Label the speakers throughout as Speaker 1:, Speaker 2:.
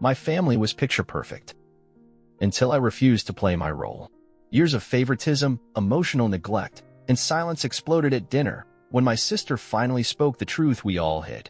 Speaker 1: My family was picture perfect. Until I refused to play my role. Years of favoritism, emotional neglect, and silence exploded at dinner when my sister finally spoke the truth we all hid.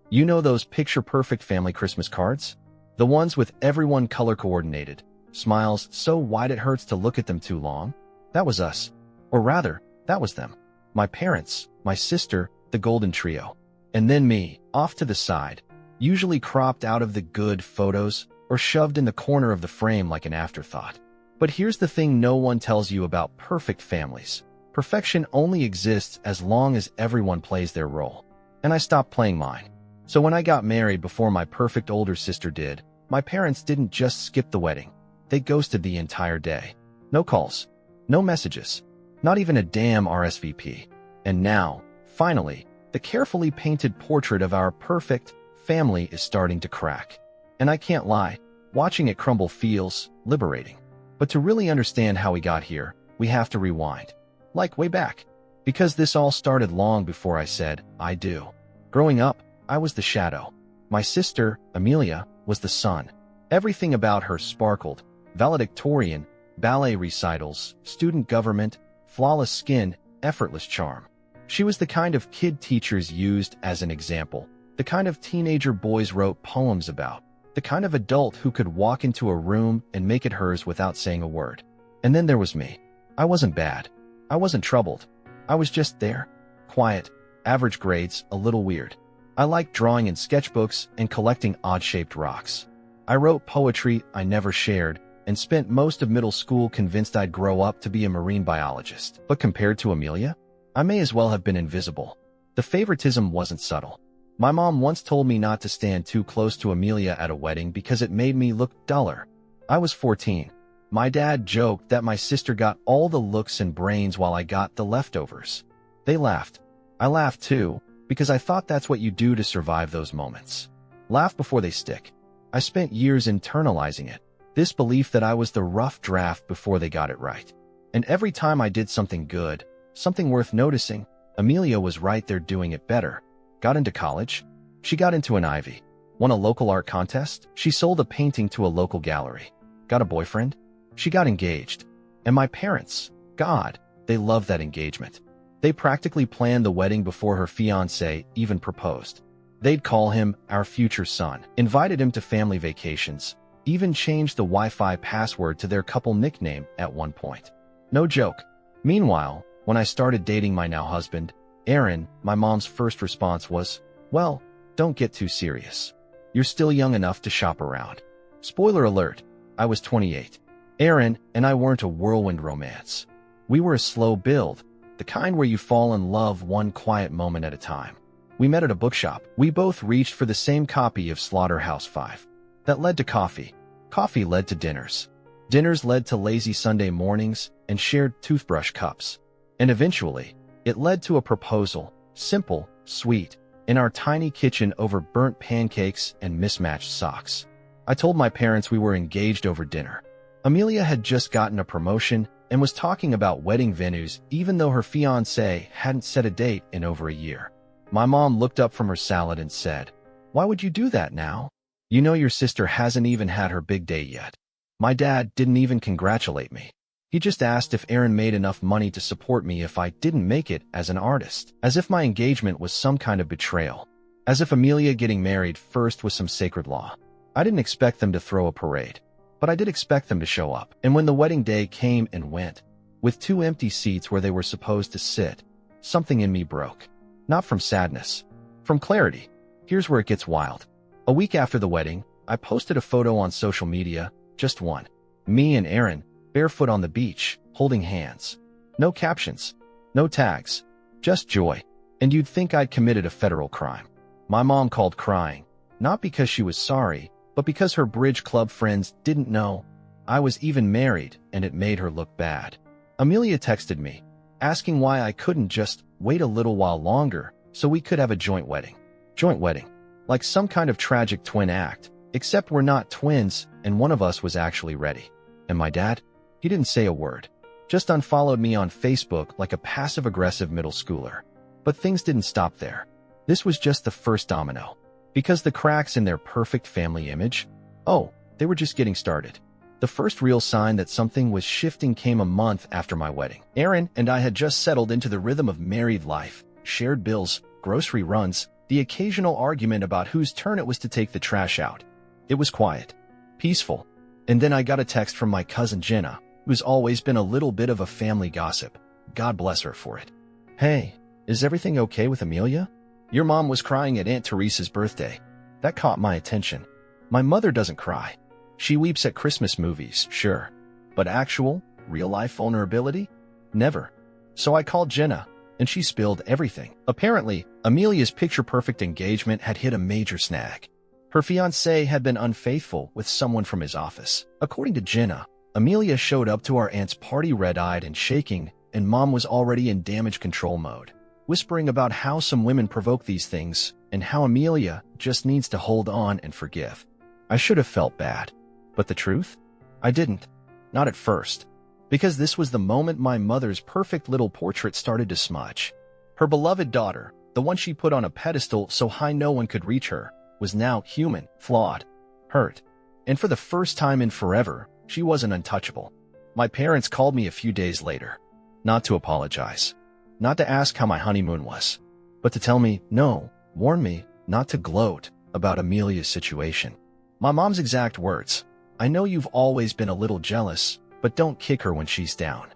Speaker 1: You know those picture-perfect family Christmas cards? The ones with everyone color-coordinated, smiles so wide it hurts to look at them too long? That was us. Or rather, that was them. My parents, my sister, the golden trio. And then me, off to the side, usually cropped out of the good photos or shoved in the corner of the frame like an afterthought. But here's the thing no one tells you about perfect families. Perfection only exists as long as everyone plays their role. And I stopped playing mine. So when I got married before my perfect older sister did, my parents didn't just skip the wedding. They ghosted the entire day. No calls, no messages, not even a damn RSVP. And now, finally, the carefully painted portrait of our perfect family is starting to crack. And I can't lie, watching it crumble feels liberating. But to really understand how we got here, we have to rewind. Like way back. Because this all started long before I said, I do. Growing up, I was the shadow. My sister, Amelia, was the sun. Everything about her sparkled. Valedictorian, ballet recitals, student government, flawless skin, effortless charm. She was the kind of kid teachers used as an example. The kind of teenager boys wrote poems about. The kind of adult who could walk into a room and make it hers without saying a word. And then there was me. I wasn't bad. I wasn't troubled. I was just there. Quiet, average grades, a little weird. I liked drawing in sketchbooks and collecting odd-shaped rocks. I wrote poetry I never shared and spent most of middle school convinced I'd grow up to be a marine biologist. But compared to Amelia, I may as well have been invisible. The favoritism wasn't subtle. My mom once told me not to stand too close to Amelia at a wedding because it made me look duller. I was 14. My dad joked that my sister got all the looks and brains while I got the leftovers. They laughed. I laughed too, because I thought that's what you do to survive those moments. Laugh before they stick. I spent years internalizing it, this belief that I was the rough draft before they got it right. And every time I did something good, something worth noticing, Amelia was right there doing it better. Got into college. She got into an Ivy. Won a local art contest. She sold a painting to a local gallery. Got a boyfriend. She got engaged. And my parents, God, they loved that engagement. They practically planned the wedding before her fiancé even proposed. They'd call him our future son, invited him to family vacations, even changed the Wi-Fi password to their couple nickname at one point. No joke. Meanwhile, when I started dating my now husband, Aaron, my mom's first response was, well, don't get too serious. You're still young enough to shop around. Spoiler alert, I was 28. Aaron and I weren't a whirlwind romance. We were a slow build, the kind where you fall in love one quiet moment at a time. We met at a bookshop. We both reached for the same copy of Slaughterhouse-Five. That led to coffee. Coffee led to dinners. Dinners led to lazy Sunday mornings and shared toothbrush cups. And eventually, it led to a proposal, simple, sweet, in our tiny kitchen over burnt pancakes and mismatched socks. I told my parents we were engaged over dinner. Amelia had just gotten a promotion and was talking about wedding venues even though her fiancé hadn't set a date in over a year. My mom looked up from her salad and said, "Why would you do that now? You know your sister hasn't even had her big day yet." My dad didn't even congratulate me. He just asked if Aaron made enough money to support me if I didn't make it as an artist, as if my engagement was some kind of betrayal, as if Amelia getting married first was some sacred law. I didn't expect them to throw a parade, but I did expect them to show up. And when the wedding day came and went, with 2 empty seats where they were supposed to sit, something in me broke. Not from sadness, from clarity. Here's where it gets wild. A week after the wedding, I posted a photo on social media, just one. Me and Aaron, barefoot on the beach, holding hands. No captions, no tags, just joy. And you'd think I'd committed a federal crime. My mom called crying, not because she was sorry, but because her bridge club friends didn't know I was even married, and it made her look bad. Amelia texted me, asking why I couldn't just wait a little while longer so we could have a joint wedding. Joint wedding. Like some kind of tragic twin act, except we're not twins and one of us was actually ready. And my dad? He didn't say a word. Just unfollowed me on Facebook like a passive-aggressive middle schooler. But things didn't stop there. This was just the first domino. Because the cracks in their perfect family image, Oh, they were just getting started. The first real sign that something was shifting came a month after my wedding. Aaron and I had just settled into the rhythm of married life, shared bills, grocery runs, the occasional argument about whose turn it was to take the trash out. It was quiet, peaceful. And then I got a text from my cousin Jenna, who's always been a little bit of a family gossip. God bless her for it. Hey, is everything okay with Amelia? Your mom was crying at Aunt Teresa's birthday. That caught my attention. My mother doesn't cry. She weeps at Christmas movies, sure. But actual, real-life vulnerability? Never. So I called Jenna, and she spilled everything. Apparently, Amelia's picture-perfect engagement had hit a major snag. Her fiancé had been unfaithful with someone from his office. According to Jenna, Amelia showed up to our aunt's party red-eyed and shaking, and Mom was already in damage control mode, whispering about how some women provoke these things and how Amelia just needs to hold on and forgive. I should have felt bad. But the truth? I didn't. Not at first. Because this was the moment my mother's perfect little portrait started to smudge. Her beloved daughter, the one she put on a pedestal so high no one could reach her, was now human, flawed, hurt. And for the first time in forever, she wasn't untouchable. My parents called me a few days later. Not to apologize. Not to ask how my honeymoon was. But to tell me, no, warn me, not to gloat about Amelia's situation. My mom's exact words: I know you've always been a little jealous, but don't kick her when she's down.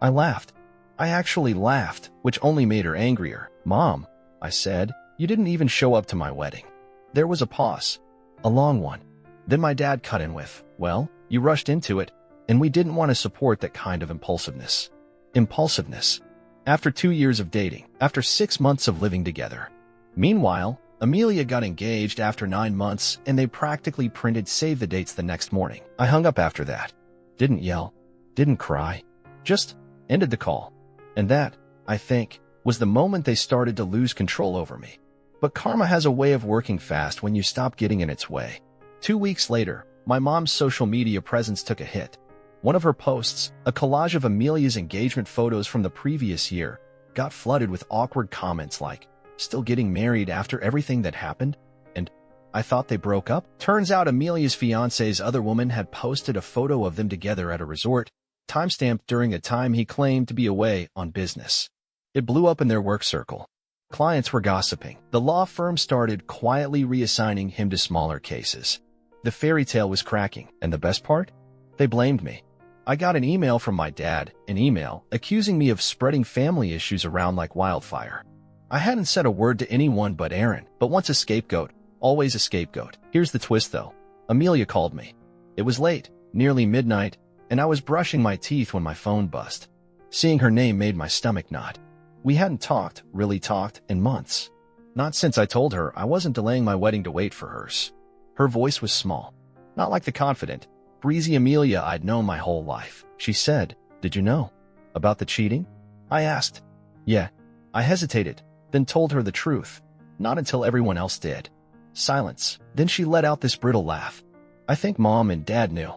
Speaker 1: I laughed. I actually laughed, which only made her angrier. Mom, I said, you didn't even show up to my wedding. There was a pause. A long one. Then my dad cut in with, well, you rushed into it, and we didn't want to support that kind of impulsiveness. Impulsiveness. After 2 years of dating, after 6 months of living together. Meanwhile, Amelia got engaged after 9 months, and they practically printed save the dates the next morning. I hung up after that. Didn't yell. Didn't cry. Just ended the call. And that, I think, was the moment they started to lose control over me. But karma has a way of working fast when you stop getting in its way. 2 weeks later, my mom's social media presence took a hit. One of her posts, a collage of Amelia's engagement photos from the previous year, got flooded with awkward comments like, still getting married after everything that happened? And I thought they broke up? Turns out Amelia's fiancé's other woman had posted a photo of them together at a resort, timestamped during a time he claimed to be away on business. It blew up in their work circle. Clients were gossiping. The law firm started quietly reassigning him to smaller cases. The fairy tale was cracking, and the best part? They blamed me. I got an email from my dad, accusing me of spreading family issues around like wildfire. I hadn't said a word to anyone but Aaron, but once a scapegoat, always a scapegoat. Here's the twist though. Amelia called me. It was late, nearly midnight, and I was brushing my teeth when my phone buzzed. Seeing her name made my stomach knot. We hadn't really talked, in months. Not since I told her I wasn't delaying my wedding to wait for hers. Her voice was small, not like the confident, breezy Amelia I'd known my whole life. She said, "Did you know about the cheating?" I asked. Yeah. I hesitated, then told her the truth. Not until everyone else did. Silence. Then she let out this brittle laugh. I think Mom and Dad knew.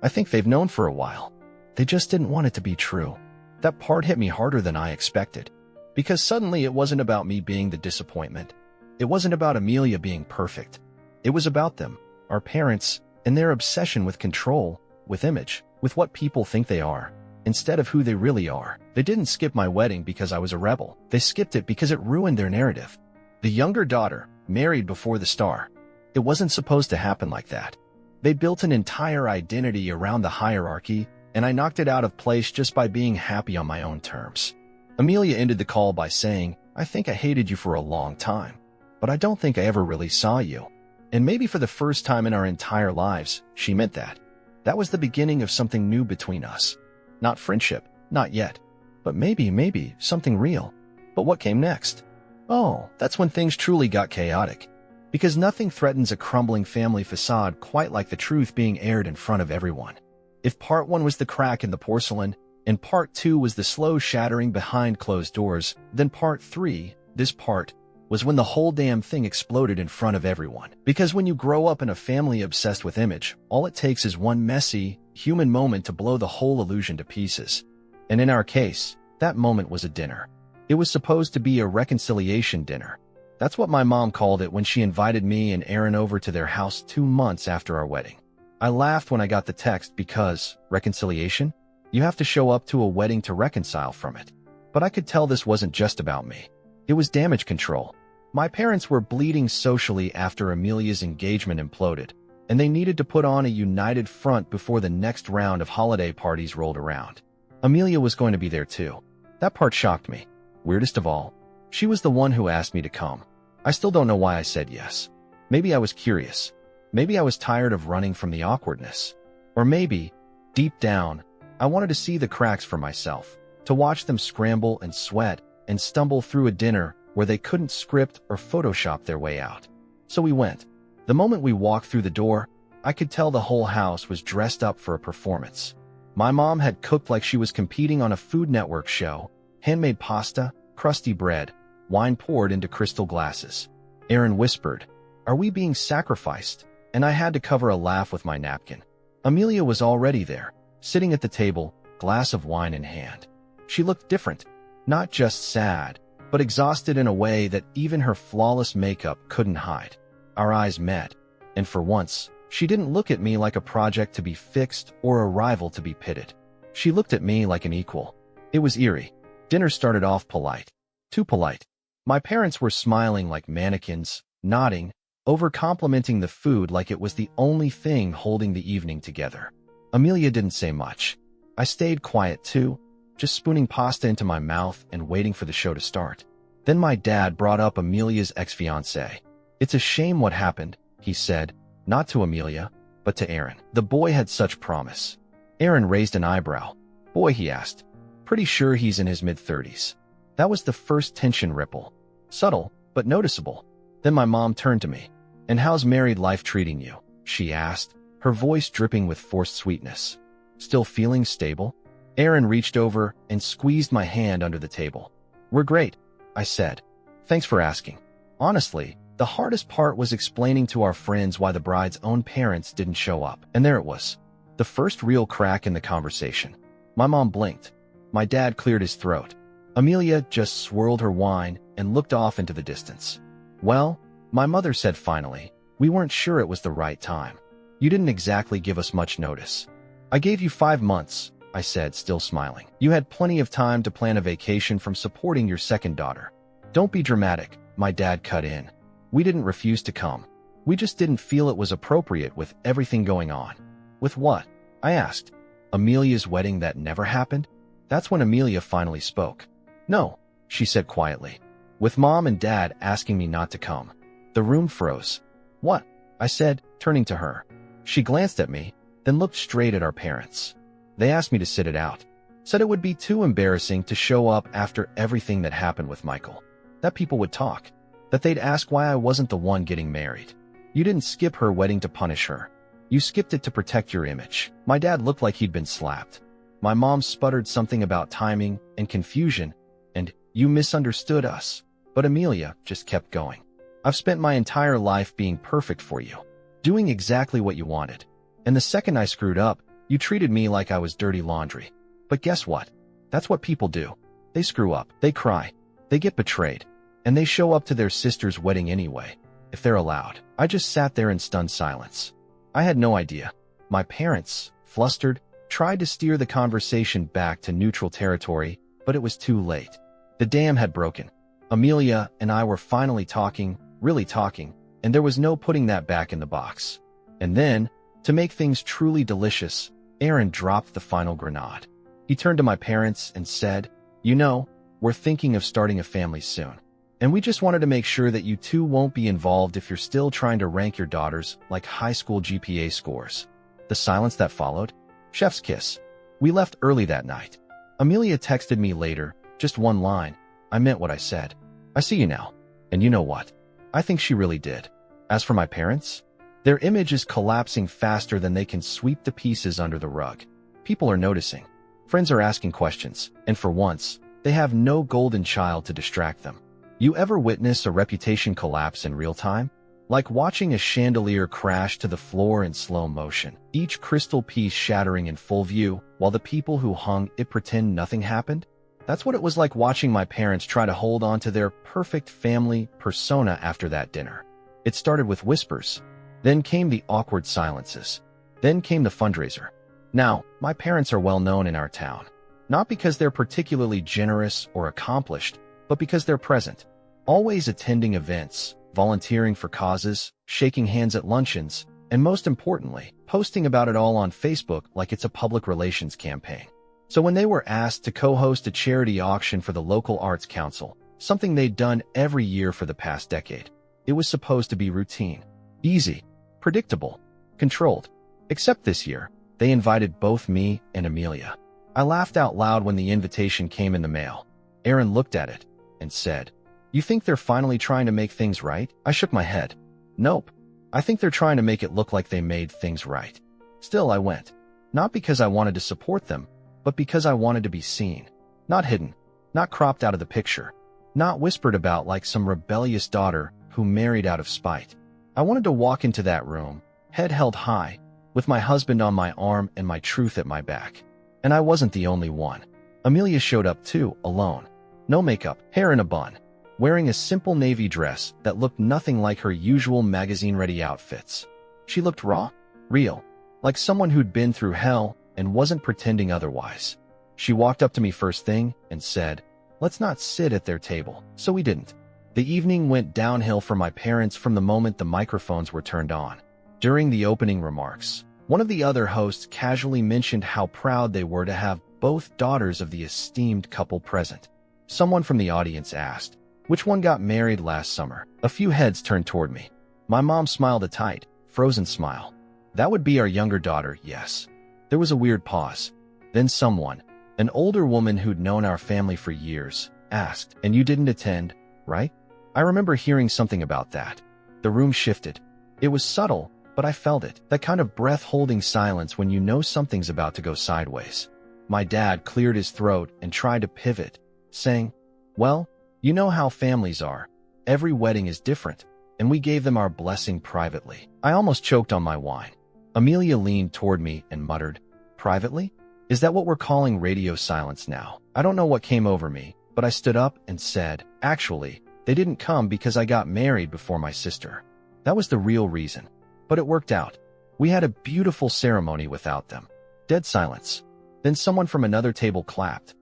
Speaker 1: I think they've known for a while. They just didn't want it to be true. That part hit me harder than I expected. Because suddenly it wasn't about me being the disappointment. It wasn't about Amelia being perfect. It was about them, our parents, and their obsession with control, with image, with what people think they are, instead of who they really are. They didn't skip my wedding because I was a rebel. They skipped it because it ruined their narrative. The younger daughter, married before the star. It wasn't supposed to happen like that. They built an entire identity around the hierarchy, and I knocked it out of place just by being happy on my own terms. Amelia ended the call by saying, I think I hated you for a long time, but I don't think I ever really saw you. And maybe for the first time in our entire lives, she meant that. That was the beginning of something new between us. Not friendship, not yet. But maybe something real. But what came next? Oh, that's when things truly got chaotic. Because nothing threatens a crumbling family facade quite like the truth being aired in front of everyone. If part 1 was the crack in the porcelain, and part 2 was the slow shattering behind closed doors, then part 3, this part, was when the whole damn thing exploded in front of everyone. Because when you grow up in a family obsessed with image, all it takes is one messy, human moment to blow the whole illusion to pieces. And in our case, that moment was a dinner. It was supposed to be a reconciliation dinner. That's what my mom called it when she invited me and Aaron over to their house 2 months after our wedding. I laughed when I got the text because, reconciliation? You have to show up to a wedding to reconcile from it. But I could tell this wasn't just about me. It was damage control. My parents were bleeding socially after Amelia's engagement imploded, and they needed to put on a united front before the next round of holiday parties rolled around. Amelia was going to be there too. That part shocked me. Weirdest of all, she was the one who asked me to come. I still don't know why I said yes. Maybe I was curious. Maybe I was tired of running from the awkwardness. Or maybe, deep down, I wanted to see the cracks for myself, to watch them scramble and sweat and stumble through a dinner where they couldn't script or Photoshop their way out. So we went. The moment we walked through the door, I could tell the whole house was dressed up for a performance. My mom had cooked like she was competing on a Food Network show, handmade pasta, crusty bread, wine poured into crystal glasses. Aaron whispered, "Are we being sacrificed?" And I had to cover a laugh with my napkin. Amelia was already there, sitting at the table, glass of wine in hand. She looked different, not just sad, but exhausted in a way that even her flawless makeup couldn't hide. Our eyes met, and for once, she didn't look at me like a project to be fixed or a rival to be pitted. She looked at me like an equal. It was eerie. Dinner started off polite. Too polite. My parents were smiling like mannequins, nodding, over-complimenting the food like it was the only thing holding the evening together. Amelia didn't say much. I stayed quiet too, just spooning pasta into my mouth and waiting for the show to start. Then my dad brought up Amelia's ex-fiancé. "It's a shame what happened," he said, not to Amelia, but to Aaron. The boy had such promise. Aaron raised an eyebrow. "Boy?" he asked. "Pretty sure he's in his mid-30s. That was the first tension ripple. Subtle, but noticeable. Then my mom turned to me. "And how's married life treating you?" she asked, her voice dripping with forced sweetness. "Still feeling stable?" Aaron reached over and squeezed my hand under the table. "We're great," I said. "Thanks for asking." Honestly, the hardest part was explaining to our friends why the bride's own parents didn't show up. And there it was. The first real crack in the conversation. My mom blinked. My dad cleared his throat. Amelia just swirled her wine and looked off into the distance. "Well," my mother said finally, "we weren't sure it was the right time. You didn't exactly give us much notice." "I gave you 5 months," I said, still smiling. "You had plenty of time to plan a vacation from supporting your second daughter." "Don't be dramatic," my dad cut in. "We didn't refuse to come. We just didn't feel it was appropriate with everything going on." "With what?" I asked. "Amelia's wedding that never happened?" That's when Amelia finally spoke. "No," she said quietly. "With Mom and Dad asking me not to come." The room froze. "What?" I said, turning to her. She glanced at me, then looked straight at our parents. "They asked me to sit it out. Said it would be too embarrassing to show up after everything that happened with Michael. That people would talk. That they'd ask why I wasn't the one getting married. You didn't skip her wedding to punish her. You skipped it to protect your image." My dad looked like he'd been slapped. My mom sputtered something about timing and confusion, and "you misunderstood us." But Amelia just kept going. "I've spent my entire life being perfect for you, doing exactly what you wanted. And the second I screwed up, you treated me like I was dirty laundry. But guess what? That's what people do. They screw up, they cry, they get betrayed, and they show up to their sister's wedding anyway, if they're allowed." I just sat there in stunned silence. I had no idea. My parents, flustered, tried to steer the conversation back to neutral territory, but it was too late. The dam had broken. Amelia and I were finally talking, really talking, and there was no putting that back in the box. And then, to make things truly delicious, Aaron dropped the final grenade. He turned to my parents and said, "You know, we're thinking of starting a family soon. And we just wanted to make sure that you two won't be involved if you're still trying to rank your daughters like high school GPA scores." The silence that followed? Chef's kiss. We left early that night. Amelia texted me later, just one line. "I meant what I said. I see you now." And you know what? I think she really did. As for my parents, their image is collapsing faster than they can sweep the pieces under the rug. People are noticing. Friends are asking questions, and for once, they have no golden child to distract them. You ever witness a reputation collapse in real time? Like watching a chandelier crash to the floor in slow motion, each crystal piece shattering in full view, while the people who hung it pretend nothing happened? That's what it was like watching my parents try to hold on to their perfect family persona after that dinner. It started with whispers. Then came the awkward silences. Then came the fundraiser. Now, my parents are well known in our town. Not because they're particularly generous or accomplished, but because they're present. Always attending events, volunteering for causes, shaking hands at luncheons, and most importantly, posting about it all on Facebook like it's a public relations campaign. So when they were asked to co-host a charity auction for the local arts council, something they'd done every year for the past decade, it was supposed to be routine, easy, predictable, controlled. Except this year, they invited both me and Amelia. I laughed out loud when the invitation came in the mail. Aaron looked at it and said, "You think they're finally trying to make things right?" I shook my head. "Nope. I think they're trying to make it look like they made things right." Still, I went. Not because I wanted to support them, but because I wanted to be seen. Not hidden, not cropped out of the picture, not whispered about like some rebellious daughter who married out of spite. I wanted to walk into that room, head held high, with my husband on my arm and my truth at my back. And I wasn't the only one. Amelia showed up too, alone. No makeup, hair in a bun, wearing a simple navy dress that looked nothing like her usual magazine-ready outfits. She looked raw, real, like someone who'd been through hell and wasn't pretending otherwise. She walked up to me first thing and said, "Let's not sit at their table." So we didn't. The evening went downhill for my parents from the moment the microphones were turned on. During the opening remarks, one of the other hosts casually mentioned how proud they were to have both daughters of the esteemed couple present. Someone from the audience asked, "Which one got married last summer?" A few heads turned toward me. My mom smiled a tight, frozen smile. "That would be our younger daughter, yes." There was a weird pause. Then someone, an older woman who'd known our family for years, asked, "And you didn't attend, right?" I remember hearing something about that. The room shifted. It was subtle, but I felt it. That kind of breath-holding silence when you know something's about to go sideways. My dad cleared his throat and tried to pivot, saying, "Well, you know how families are. Every wedding is different, and we gave them our blessing privately." I almost choked on my wine. Amelia leaned toward me and muttered, "Privately? Is that what we're calling radio silence now?" I don't know what came over me, but I stood up and said, "Actually, they didn't come because I got married before my sister. That was the real reason. But it worked out. We had a beautiful ceremony without them." Dead silence. Then someone from another table clapped.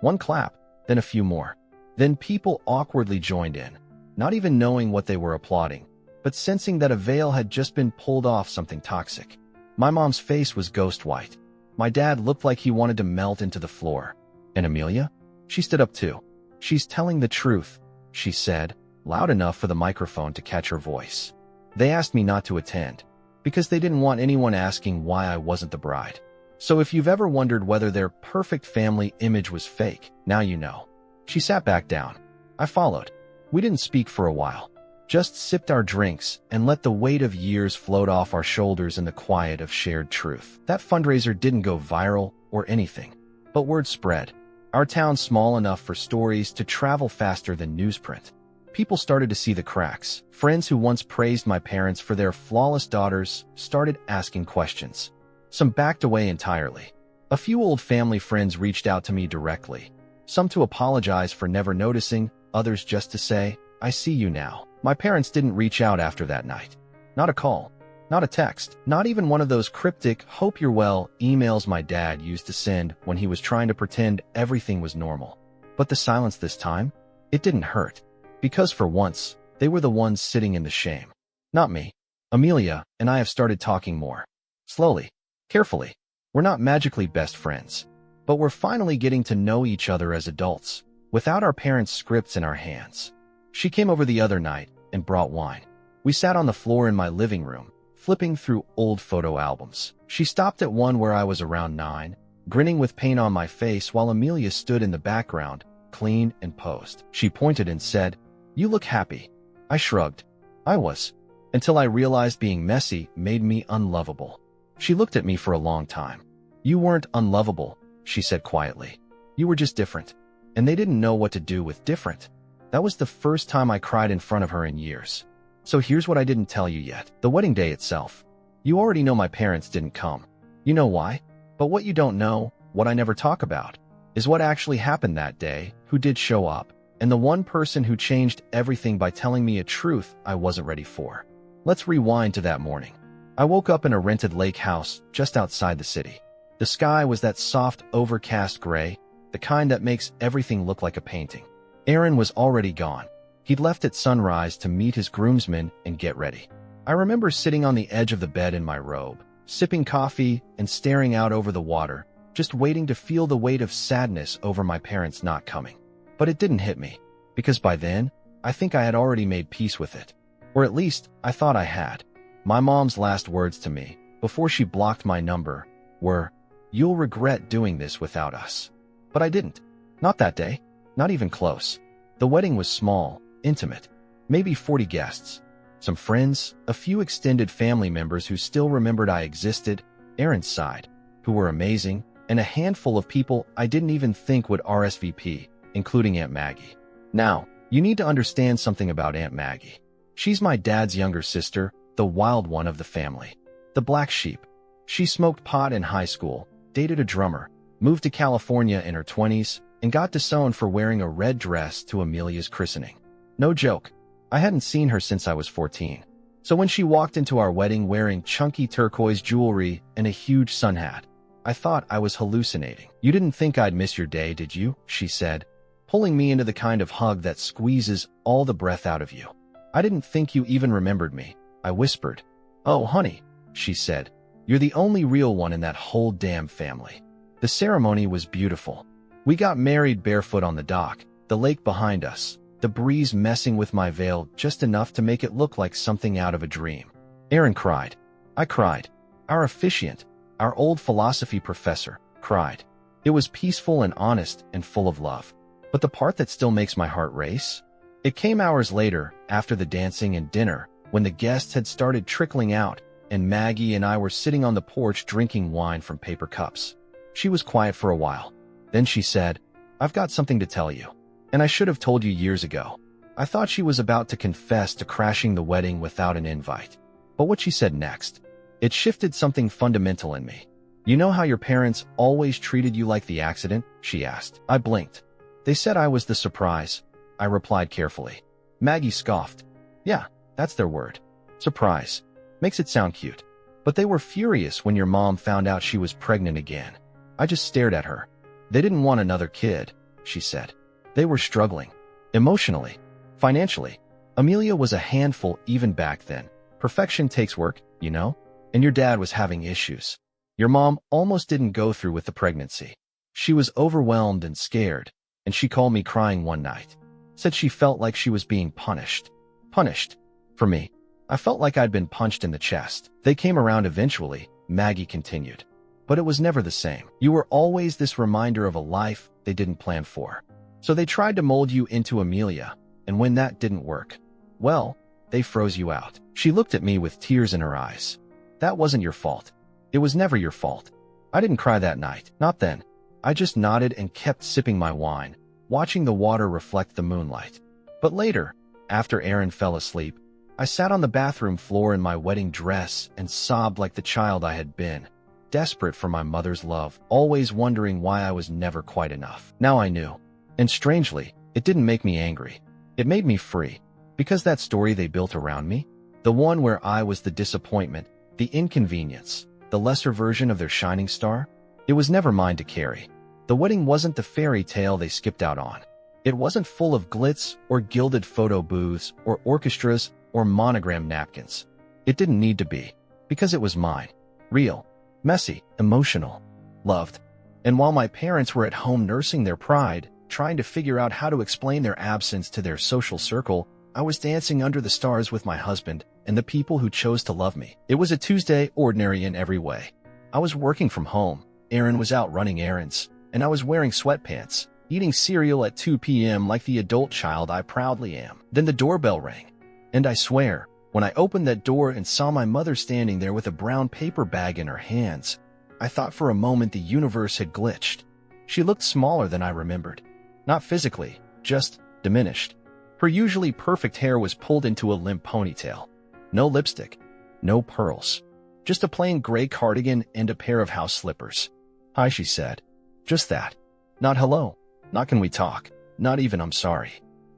Speaker 1: One clap, then a few more. Then people awkwardly joined in, not even knowing what they were applauding, but sensing that a veil had just been pulled off something toxic. My mom's face was ghost white. My dad looked like he wanted to melt into the floor. And Amelia? She stood up too. "She's telling the truth," she said, loud enough for the microphone to catch her voice. They asked me not to attend, because they didn't want anyone asking why I wasn't the bride. So if you've ever wondered whether their perfect family image was fake, now you know. She sat back down. I followed. We didn't speak for a while. Just sipped our drinks and let the weight of years float off our shoulders in the quiet of shared truth. That fundraiser didn't go viral or anything, but word spread. Our town's small enough for stories to travel faster than newsprint. People started to see the cracks. Friends who once praised my parents for their flawless daughters started asking questions. Some backed away entirely. A few old family friends reached out to me directly. Some to apologize for never noticing, others just to say, "I see you now." My parents didn't reach out after that night. Not a call, not a text, not even one of those cryptic "hope you're well" emails my dad used to send when he was trying to pretend everything was normal. But the silence this time, it didn't hurt. Because for once, they were the ones sitting in the shame. Not me. Amelia and I have started talking more. Slowly, carefully. We're not magically best friends, but we're finally getting to know each other as adults, without our parents' scripts in our hands. She came over the other night and brought wine. We sat on the floor in my living room, flipping through old photo albums. She stopped at one where I was around 9, grinning with pain on my face while Amelia stood in the background, clean and posed. She pointed and said, "You look happy." I shrugged. I was. Until I realized being messy made me unlovable. She looked at me for a long time. "You weren't unlovable," she said quietly. "You were just different." And they didn't know what to do with different. That was the first time I cried in front of her in years. So here's what I didn't tell you yet. The wedding day itself. You already know my parents didn't come. You know why? But what you don't know, what I never talk about, is what actually happened that day, who did show up, and the one person who changed everything by telling me a truth I wasn't ready for. Let's rewind to that morning. I I woke up in a rented lake house just outside the city. The sky was that soft, overcast gray, the kind that makes everything look like a painting. Aaron was already gone. He'd left at sunrise to meet his groomsmen and get ready. I remember sitting on the edge of the bed in my robe, sipping coffee and staring out over the water, just waiting to feel the weight of sadness over my parents not coming. But it didn't hit me, because by then, I think I had already made peace with it. Or at least, I thought I had. My mom's last words to me, before she blocked my number, were, "You'll regret doing this without us." But I didn't. Not that day. Not even close. The wedding was small, intimate. Maybe 40 guests. Some friends, a few extended family members who still remembered I existed, Aaron's side, who were amazing, and a handful of people I didn't even think would RSVP, including Aunt Maggie. Now, you need to understand something about Aunt Maggie. She's my dad's younger sister, the wild one of the family. The black sheep. She smoked pot in high school, dated a drummer, moved to California in her 20s, and got disowned for wearing a red dress to Amelia's christening. No joke. I hadn't seen her since I was 14. So when she walked into our wedding wearing chunky turquoise jewelry and a huge sun hat, I thought I was hallucinating. "You didn't think I'd miss your day, did you?" she said, pulling me into the kind of hug that squeezes all the breath out of you. "I didn't think you even remembered me," I whispered. "Oh, honey," she said, "you're the only real one in that whole damn family." The ceremony was beautiful. We got married barefoot on the dock, the lake behind us, the breeze messing with my veil just enough to make it look like something out of a dream. Aaron cried. I cried. Our officiant, our old philosophy professor, cried. It was peaceful and honest and full of love. But the part that still makes my heart race? It came hours later, after the dancing and dinner, when the guests had started trickling out, and Maggie and I were sitting on the porch drinking wine from paper cups. She was quiet for a while. Then she said, "I've got something to tell you. And I should have told you years ago." I thought she was about to confess to crashing the wedding without an invite. But what she said next, it shifted something fundamental in me. "You know how your parents always treated you like the accident?" she asked. I blinked. "They said I was the surprise," I replied carefully. Maggie scoffed. "Yeah, that's their word. Surprise. Makes it sound cute. But they were furious when your mom found out she was pregnant again." I just stared at her. "They didn't want another kid," she said. "They were struggling. Emotionally. Financially. Amelia was a handful even back then. Perfection takes work, you know? And your dad was having issues. Your mom almost didn't go through with the pregnancy. She was overwhelmed and scared, and she called me crying one night. Said she felt like she was being punished. Punished. For me, I felt like I'd been punched in the chest. They came around eventually," Maggie continued. "But it was never the same. You were always this reminder of a life they didn't plan for. So they tried to mold you into Amelia, and when that didn't work, well, they froze you out." She looked at me with tears in her eyes. "That wasn't your fault. It was never your fault." I didn't cry that night. Not then. I just nodded and kept sipping my wine, watching the water reflect the moonlight. But later, after Aaron fell asleep, I sat on the bathroom floor in my wedding dress and sobbed like the child I had been, desperate for my mother's love, always wondering why I was never quite enough. Now I knew. And strangely, it didn't make me angry. It made me free. Because that story they built around me, the one where I was the disappointment, the inconvenience, the lesser version of their shining star, it was never mine to carry. The wedding wasn't the fairy tale they skipped out on. It wasn't full of glitz or gilded photo booths or orchestras or monogram napkins. It didn't need to be, because it was mine. Real, messy, emotional, loved. And while my parents were at home nursing their pride, trying to figure out how to explain their absence to their social circle, I was dancing under the stars with my husband and the people who chose to love me. It was a Tuesday, ordinary in every way. I was working from home, Aaron was out running errands, and I was wearing sweatpants, eating cereal at 2 p.m. like the adult child I proudly am. Then the doorbell rang. And I swear, when I opened that door and saw my mother standing there with a brown paper bag in her hands, I thought for a moment the universe had glitched. She looked smaller than I remembered. Not physically, just diminished. Her usually perfect hair was pulled into a limp ponytail. No lipstick, no pearls. Just a plain gray cardigan and a pair of house slippers. "Hi," she said. Just that. Not hello. Not can we talk. Not even I'm sorry.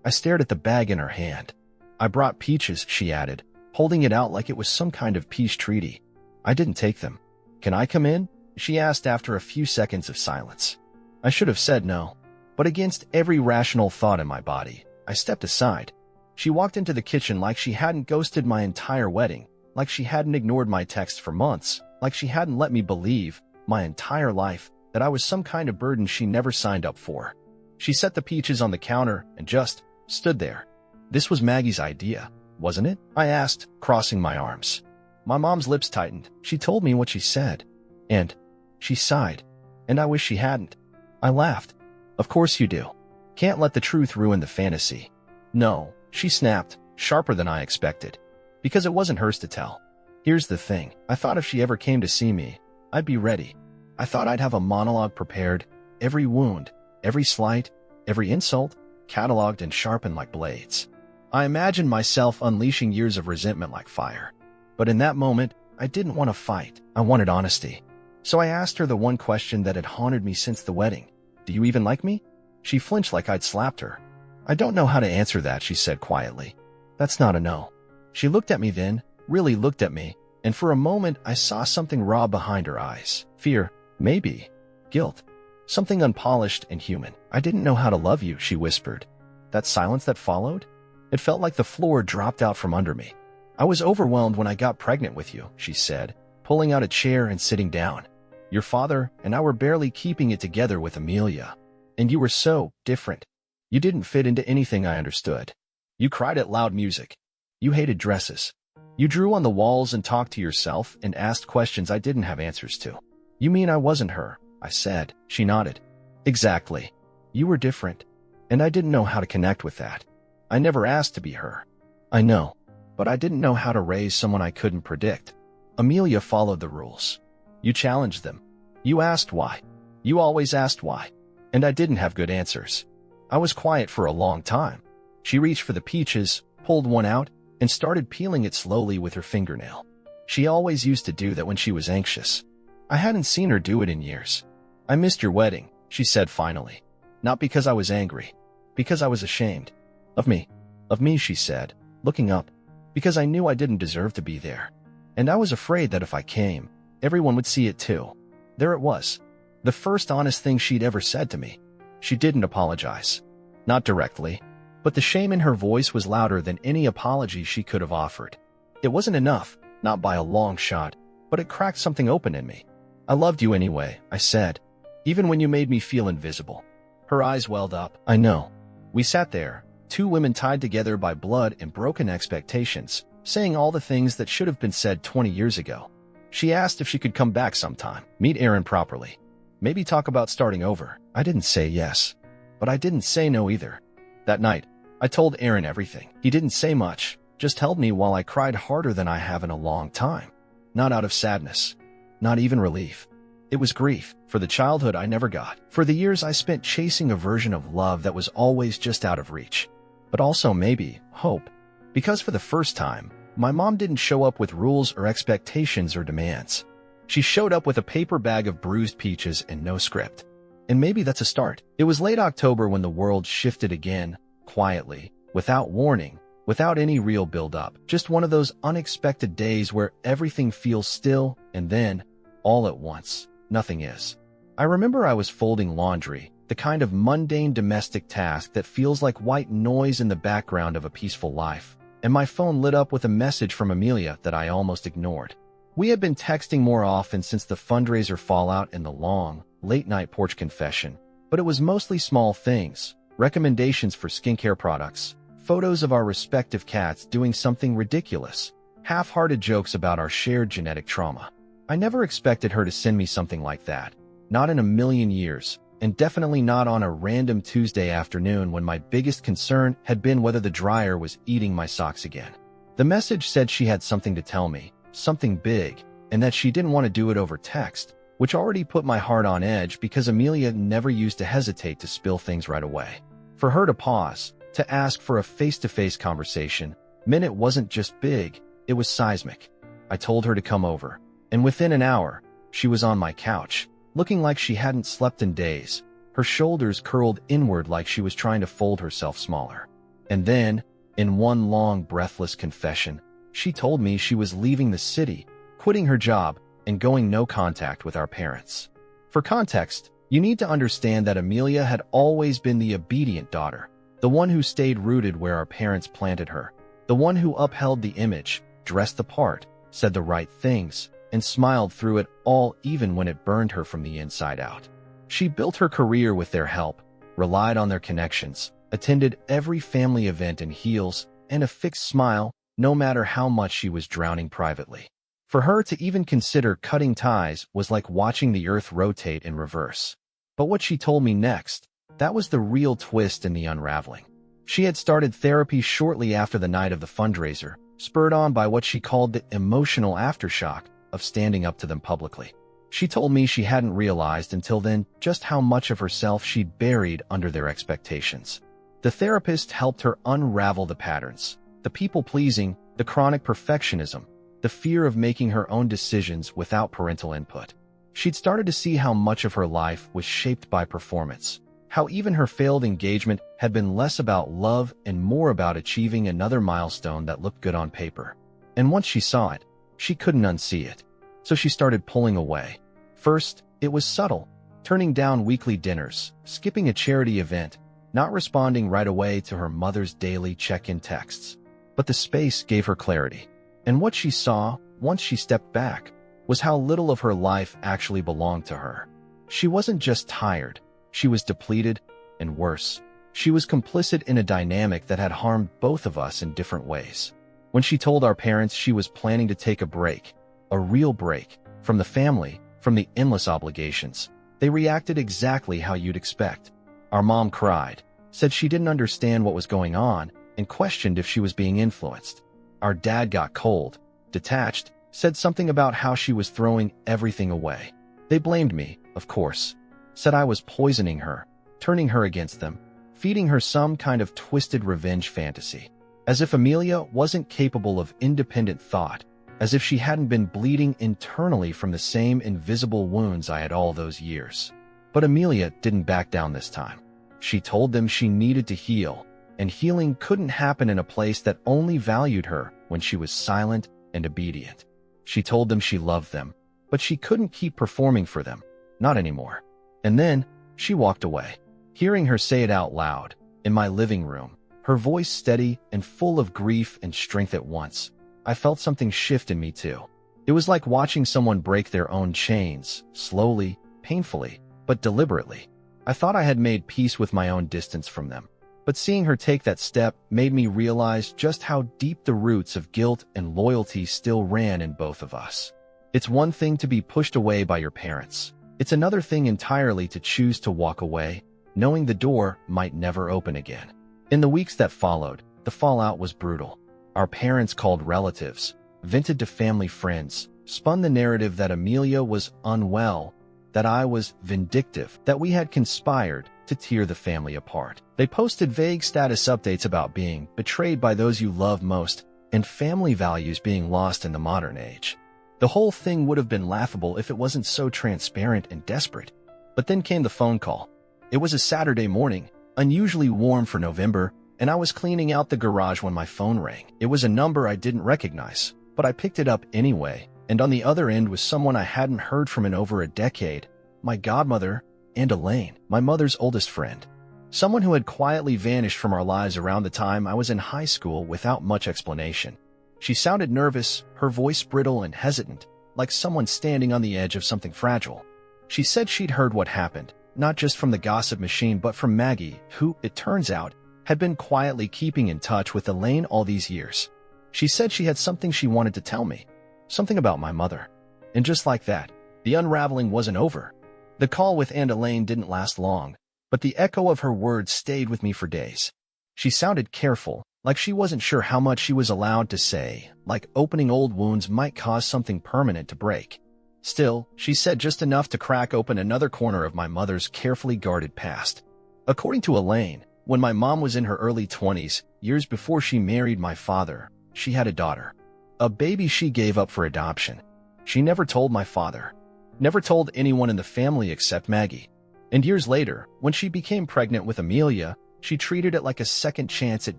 Speaker 1: I stared at the bag in her hand. "I brought peaches," she added, holding it out like it was some kind of peace treaty. I didn't take them. Can I come in? She asked after a few seconds of silence. I should have said no, but against every rational thought in my body, I stepped aside. She walked into the kitchen like she hadn't ghosted my entire wedding, like she hadn't ignored my texts for months, like she hadn't let me believe, my entire life, that I was some kind of burden she never signed up for. She set the peaches on the counter and just stood there. This was Maggie's idea, wasn't it? I asked, crossing my arms. My mom's lips tightened. She told me what she said. And she sighed. And I wish she hadn't. I laughed. Of course you do. Can't let the truth ruin the fantasy. No, she snapped, sharper than I expected. Because it wasn't hers to tell. Here's the thing. I thought if she ever came to see me, I'd be ready. I thought I'd have a monologue prepared, every wound, every slight, every insult, cataloged and sharpened like blades. I imagined myself unleashing years of resentment like fire. But in that moment, I didn't want to fight. I wanted honesty. So I asked her the one question that had haunted me since the wedding. Do you even like me? She flinched like I'd slapped her. I don't know how to answer that, she said quietly. That's not a no. She looked at me then, really looked at me, and for a moment I saw something raw behind her eyes. Fear, maybe. Guilt. Something unpolished and human. I didn't know how to love you, she whispered. That silence that followed? It felt like the floor dropped out from under me. I was overwhelmed when I got pregnant with you, she said, pulling out a chair and sitting down. Your father and I were barely keeping it together with Amelia. And you were so different. You didn't fit into anything I understood. You cried at loud music. You hated dresses. You drew on the walls and talked to yourself and asked questions I didn't have answers to. You mean I wasn't her? I said. She nodded. Exactly. You were different. And I didn't know how to connect with that. I never asked to be her. I know. But I didn't know how to raise someone I couldn't predict. Amelia followed the rules. You challenged them. You asked why. You always asked why. And I didn't have good answers. I was quiet for a long time. She reached for the peaches, pulled one out, and started peeling it slowly with her fingernail. She always used to do that when she was anxious. I hadn't seen her do it in years. I missed your wedding, she said finally. Not because I was angry. Because I was ashamed. Of me. Of me, she said, looking up. Because I knew I didn't deserve to be there. And I was afraid that if I came, everyone would see it too. There it was. The first honest thing she'd ever said to me. She didn't apologize. Not directly. But the shame in her voice was louder than any apology she could have offered. It wasn't enough, not by a long shot, but it cracked something open in me. I loved you anyway, I said. Even when you made me feel invisible. Her eyes welled up. I know. We sat there, two women tied together by blood and broken expectations, saying all the things that should have been said 20 years ago. She asked if she could come back sometime, meet Aaron properly. Maybe talk about starting over. I didn't say yes. But I didn't say no either. That night, I told Aaron everything. He didn't say much, just held me while I cried harder than I have in a long time. Not out of sadness. Not even relief. It was grief, for the childhood I never got, for the years I spent chasing a version of love that was always just out of reach. But also maybe, hope. Because for the first time, my mom didn't show up with rules or expectations or demands. She showed up with a paper bag of bruised peaches and no script. And maybe that's a start. It was late October when the world shifted again, quietly, without warning, without any real build-up. Just one of those unexpected days where everything feels still and then, all at once, nothing is. I remember I was folding laundry, the kind of mundane domestic task that feels like white noise in the background of a peaceful life, and my phone lit up with a message from Amelia that I almost ignored. We had been texting more often since the fundraiser fallout and the long, late-night porch confession, but it was mostly small things, recommendations for skincare products, photos of our respective cats doing something ridiculous, half-hearted jokes about our shared genetic trauma. I never expected her to send me something like that, not in a million years, and definitely not on a random Tuesday afternoon when my biggest concern had been whether the dryer was eating my socks again. The message said she had something to tell me, something big, and that she didn't want to do it over text, which already put my heart on edge because Amelia never used to hesitate to spill things right away. For her to pause, to ask for a face-to-face conversation, meant it wasn't just big, it was seismic. I told her to come over, and within an hour, she was on my couch, looking like she hadn't slept in days, her shoulders curled inward like she was trying to fold herself smaller. And then, in one long, breathless confession, she told me she was leaving the city, quitting her job, and going no contact with our parents. For context, you need to understand that Amelia had always been the obedient daughter, the one who stayed rooted where our parents planted her, the one who upheld the image, dressed the part, said the right things, and smiled through it all even when it burned her from the inside out. She built her career with their help, relied on their connections, attended every family event in heels and a fixed smile, no matter how much she was drowning privately. For her to even consider cutting ties was like watching the earth rotate in reverse. But what she told me next, that was the real twist in the unraveling. She had started therapy shortly after the night of the fundraiser, spurred on by what she called the emotional aftershock of standing up to them publicly. She told me she hadn't realized until then just how much of herself she'd buried under their expectations. The therapist helped her unravel the patterns, the people-pleasing, the chronic perfectionism, the fear of making her own decisions without parental input. She'd started to see how much of her life was shaped by performance, how even her failed engagement had been less about love and more about achieving another milestone that looked good on paper. And once she saw it, she couldn't unsee it. So she started pulling away. First, it was subtle, turning down weekly dinners, skipping a charity event, not responding right away to her mother's daily check-in texts. But the space gave her clarity. And what she saw, once she stepped back, was how little of her life actually belonged to her. She wasn't just tired, she was depleted, and worse, she was complicit in a dynamic that had harmed both of us in different ways. When she told our parents she was planning to take a break, a real break, from the family, from the endless obligations, they reacted exactly how you'd expect. Our mom cried, said she didn't understand what was going on, and questioned if she was being influenced. Our dad got cold, detached, said something about how she was throwing everything away. They blamed me, of course, said I was poisoning her, turning her against them, feeding her some kind of twisted revenge fantasy. As if Amelia wasn't capable of independent thought, as if she hadn't been bleeding internally from the same invisible wounds I had all those years. But Amelia didn't back down this time. She told them she needed to heal, and healing couldn't happen in a place that only valued her when she was silent and obedient. She told them she loved them, but she couldn't keep performing for them, not anymore. And then, she walked away. Hearing her say it out loud, in my living room, her voice steady and full of grief and strength at once, I felt something shift in me too. It was like watching someone break their own chains, slowly, painfully, but deliberately. I thought I had made peace with my own distance from them, but seeing her take that step made me realize just how deep the roots of guilt and loyalty still ran in both of us. It's one thing to be pushed away by your parents. It's another thing entirely to choose to walk away, knowing the door might never open again. In the weeks that followed, the fallout was brutal. Our parents called relatives, vented to family friends, spun the narrative that Amelia was unwell, that I was vindictive, that we had conspired to tear the family apart. They posted vague status updates about being betrayed by those you love most and family values being lost in the modern age. The whole thing would have been laughable if it wasn't so transparent and desperate. But then came the phone call. It was a Saturday morning, unusually warm for November, and I was cleaning out the garage when my phone rang. It was a number I didn't recognize, but I picked it up anyway, and on the other end was someone I hadn't heard from in over a decade, my godmother, and Elaine, my mother's oldest friend. Someone who had quietly vanished from our lives around the time I was in high school without much explanation. She sounded nervous, her voice brittle and hesitant, like someone standing on the edge of something fragile. She said she'd heard what happened, not just from the gossip machine but from Maggie, who, it turns out, had been quietly keeping in touch with Elaine all these years. She said she had something she wanted to tell me, something about my mother. And just like that, the unraveling wasn't over. The call with Aunt Elaine didn't last long, but the echo of her words stayed with me for days. She sounded careful, like she wasn't sure how much she was allowed to say, like opening old wounds might cause something permanent to break. Still, she said just enough to crack open another corner of my mother's carefully guarded past. According to Elaine, when my mom was in her early 20s, years before she married my father, she had a daughter. A baby she gave up for adoption. She never told my father. Never told anyone in the family except Maggie. And years later, when she became pregnant with Amelia, she treated it like a second chance at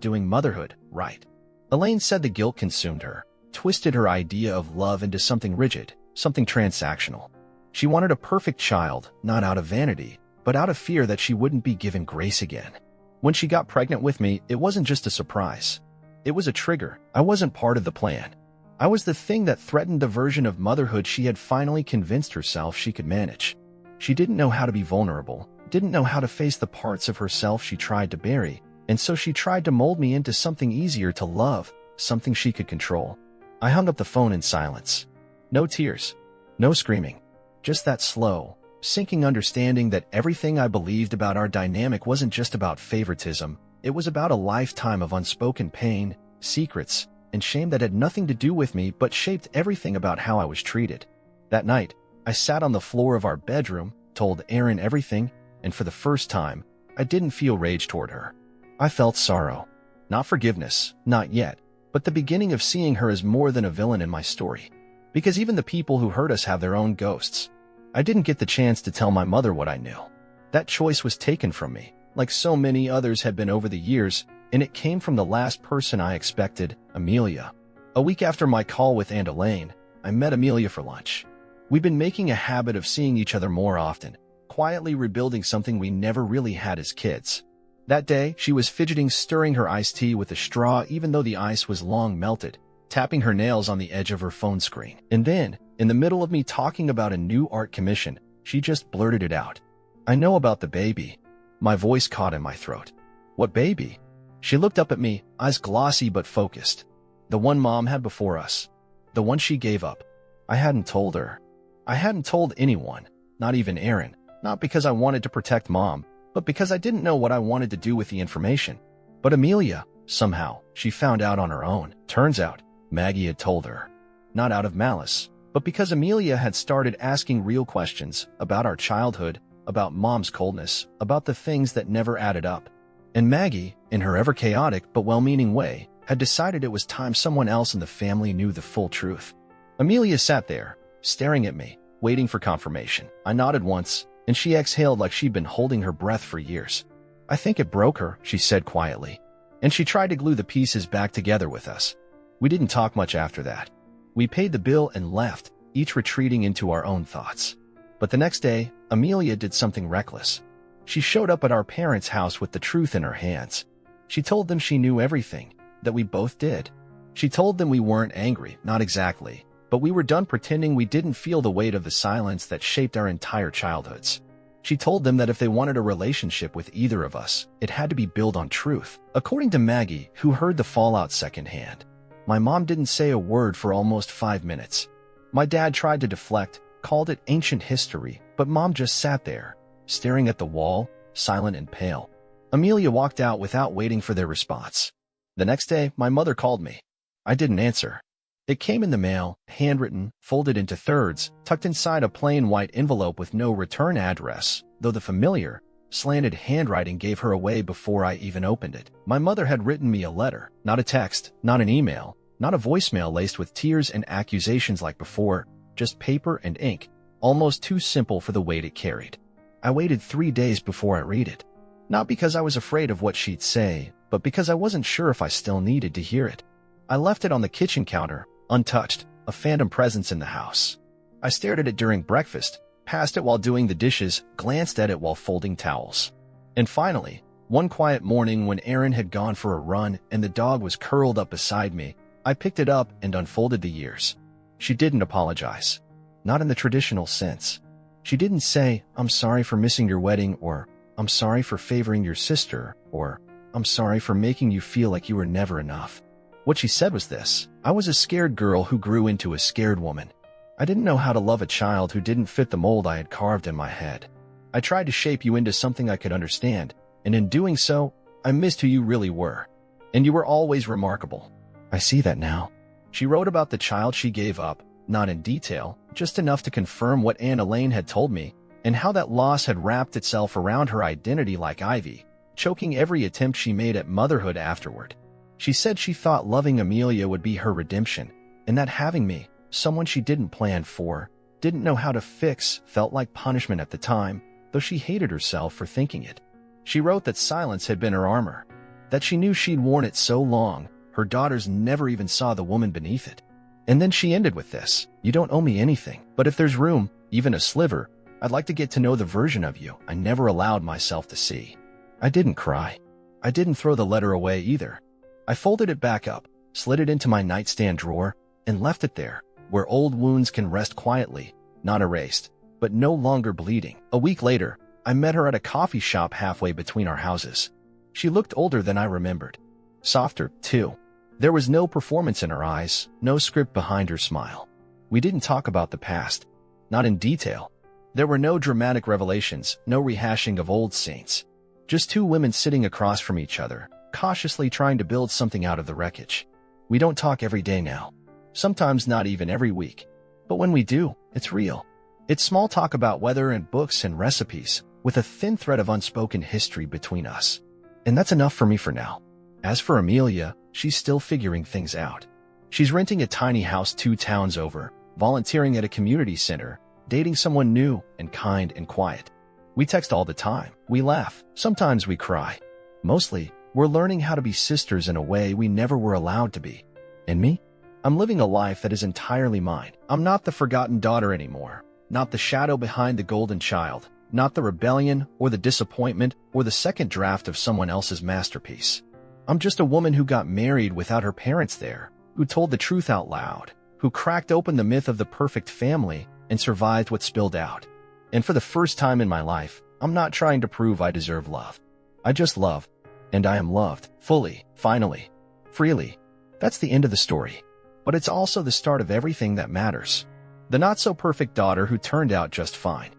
Speaker 1: doing motherhood right. Elaine said the guilt consumed her, twisted her idea of love into something rigid, something transactional. She wanted a perfect child, not out of vanity, but out of fear that she wouldn't be given grace again. When she got pregnant with me, it wasn't just a surprise. It was a trigger. I wasn't part of the plan. I was the thing that threatened the version of motherhood she had finally convinced herself she could manage. She didn't know how to be vulnerable, didn't know how to face the parts of herself she tried to bury, and so she tried to mold me into something easier to love, something she could control. I hung up the phone in silence. No tears, no screaming, just that slow, sinking understanding that everything I believed about our dynamic wasn't just about favoritism, it was about a lifetime of unspoken pain, secrets, and shame that had nothing to do with me but shaped everything about how I was treated. That night, I sat on the floor of our bedroom, told Erin everything, and for the first time, I didn't feel rage toward her. I felt sorrow. Not forgiveness, not yet, but the beginning of seeing her as more than a villain in my story. Because even the people who hurt us have their own ghosts. I didn't get the chance to tell my mother what I knew. That choice was taken from me, like so many others had been over the years, and it came from the last person I expected, Amelia. A week after my call with Aunt Elaine, I met Amelia for lunch. We'd been making a habit of seeing each other more often, quietly rebuilding something we never really had as kids. That day, she was fidgeting, stirring her iced tea with a straw even though the ice was long melted, tapping her nails on the edge of her phone screen. And then, in the middle of me talking about a new art commission, she just blurted it out. "I know about the baby." My voice caught in my throat. "What baby?" She looked up at me, eyes glossy but focused. "The one Mom had before us. The one she gave up." I hadn't told her. I hadn't told anyone, not even Erin, not because I wanted to protect Mom, but because I didn't know what I wanted to do with the information. But Amelia, somehow, she found out on her own. Turns out, Maggie had told her. Not out of malice, but because Amelia had started asking real questions about our childhood, about Mom's coldness, about the things that never added up. And Maggie, in her ever-chaotic but well-meaning way, had decided it was time someone else in the family knew the full truth. Amelia sat there, staring at me, waiting for confirmation. I nodded once, and she exhaled like she'd been holding her breath for years. "I think it broke her," she said quietly. And she tried to glue the pieces back together with us. We didn't talk much after that. We paid the bill and left, each retreating into our own thoughts. But the next day, Amelia did something reckless. She showed up at our parents' house with the truth in her hands. She told them she knew everything, that we both did. She told them we weren't angry, not exactly, but we were done pretending we didn't feel the weight of the silence that shaped our entire childhoods. She told them that if they wanted a relationship with either of us, it had to be built on truth. According to Maggie, who heard the fallout secondhand, my mom didn't say a word for almost 5 minutes. My dad tried to deflect, called it ancient history, but Mom just sat there, staring at the wall, silent and pale. Amelia walked out without waiting for their response. The next day, my mother called me. I didn't answer. It came in the mail, handwritten, folded into thirds, tucked inside a plain white envelope with no return address, though the familiar, slanted handwriting gave her away before I even opened it. My mother had written me a letter, not a text, not an email, not a voicemail laced with tears and accusations like before, just paper and ink, almost too simple for the weight it carried. I waited 3 days before I read it. Not because I was afraid of what she'd say, but because I wasn't sure if I still needed to hear it. I left it on the kitchen counter, untouched, a phantom presence in the house. I stared at it during breakfast, passed it while doing the dishes, glanced at it while folding towels. And finally, one quiet morning when Erin had gone for a run and the dog was curled up beside me, I picked it up and unfolded the years. She didn't apologize. Not in the traditional sense. She didn't say, "I'm sorry for missing your wedding," or "I'm sorry for favoring your sister," or "I'm sorry for making you feel like you were never enough." What she said was this: I was a scared girl who grew into a scared woman. I didn't know how to love a child who didn't fit the mold I had carved in my head. I tried to shape you into something I could understand, and in doing so, I missed who you really were. And you were always remarkable. I see that now. She wrote about the child she gave up, not in detail, just enough to confirm what Aunt Elaine had told me, and how that loss had wrapped itself around her identity like ivy, choking every attempt she made at motherhood afterward. She said she thought loving Amelia would be her redemption, and that having me, someone she didn't plan for, didn't know how to fix, felt like punishment at the time, though she hated herself for thinking it. She wrote that silence had been her armor, that she knew she'd worn it so long, her daughters never even saw the woman beneath it. And then she ended with this: "You don't owe me anything, but if there's room, even a sliver, I'd like to get to know the version of you I never allowed myself to see." I didn't cry. I didn't throw the letter away either. I folded it back up, slid it into my nightstand drawer, and left it there, where old wounds can rest quietly, not erased, but no longer bleeding. A week later, I met her at a coffee shop halfway between our houses. She looked older than I remembered. Softer, too. There was no performance in her eyes, no script behind her smile. We didn't talk about the past, not in detail. There were no dramatic revelations, no rehashing of old saints. Just two women sitting across from each other, cautiously trying to build something out of the wreckage. We don't talk every day now. Sometimes not even every week. But when we do, it's real. It's small talk about weather and books and recipes, with a thin thread of unspoken history between us. And that's enough for me for now. As for Amelia, she's still figuring things out. She's renting a tiny house 2 towns over, volunteering at a community center, dating someone new and kind and quiet. We text all the time. We laugh. Sometimes we cry. Mostly, we're learning how to be sisters in a way we never were allowed to be. And me? I'm living a life that is entirely mine. I'm not the forgotten daughter anymore. Not the shadow behind the golden child. Not the rebellion or the disappointment or the second draft of someone else's masterpiece. I'm just a woman who got married without her parents there, who told the truth out loud, who cracked open the myth of the perfect family and survived what spilled out. And for the first time in my life, I'm not trying to prove I deserve love. I just love, and I am loved, fully, finally, freely. That's the end of the story. But it's also the start of everything that matters. The not-so-perfect daughter who turned out just fine.